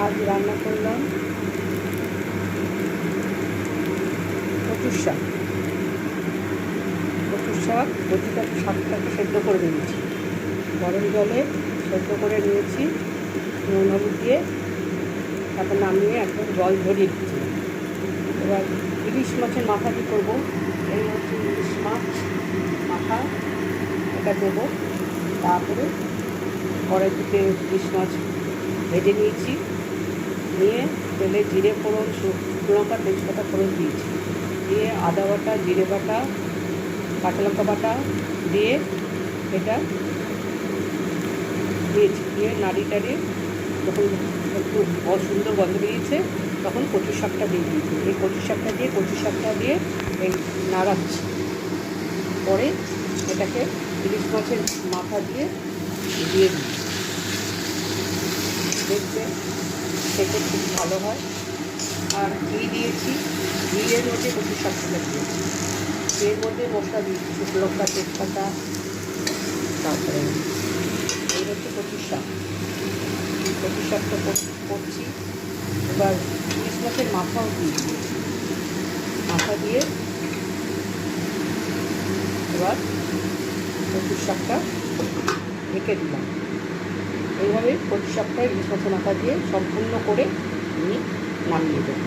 আজ রান্না করলাম কচুর শাক। শাকটাকে সেদ্ধ করে নিয়েছি, গরম জলে সেদ্ধ করে নিয়েছি, নুন হলুদ দিয়ে। তারপর নামিয়ে একদম জল ঝরিয়ে দিচ্ছি। এবার ইলিশ মাছের মাথা কী করবো, এই হচ্ছে ইলিশ মাছ মাথা, এটা দেবো। তারপরে কড়াইতে ইলিশ মাছ ভেজে নিয়েছি, নিয়ে তেলে জিরে ফোড়ন, শুকনো লঙ্কা, তেজপাতা ফোড়ন দিয়েছি, দিয়ে আদা বাটা, জিরে বাটা, কাঁচা লঙ্কা বাটা দিয়ে এটা দিয়েছি, দিয়ে নাড়িয়ে যখন একটু সুন্দর গন্ধ বেরিয়েছে তখন কচু শাকটা দিয়ে দিয়েছি। এই কচু শাকটা দিয়ে এই নাড়াচ্ছি। পরে এটাকে ইলিশ মাছের মাথা দিয়ে দিই, দেখতে খেতে খুব ভালো হয়। আর ঘি দিয়েছি, ঘিয়ের মধ্যে কচু শাকটা দিয়েছি, এর মধ্যে মশলা দিয়েছি, শুকনো লঙ্কা, তেজপাতা। তারপরে এই হচ্ছে কচুর শাকটা করছি। এবার ইলিশ মাছের মাথাও দিয়েছি, মাথা দিয়ে এবার কচুর শাকটা ঢেকে দিলাম। এইভাবে কচু শাকটা ইলিশ মাছের মাথা দিয়ে সম্পূর্ণ করে আমি নামিয়ে দেবো।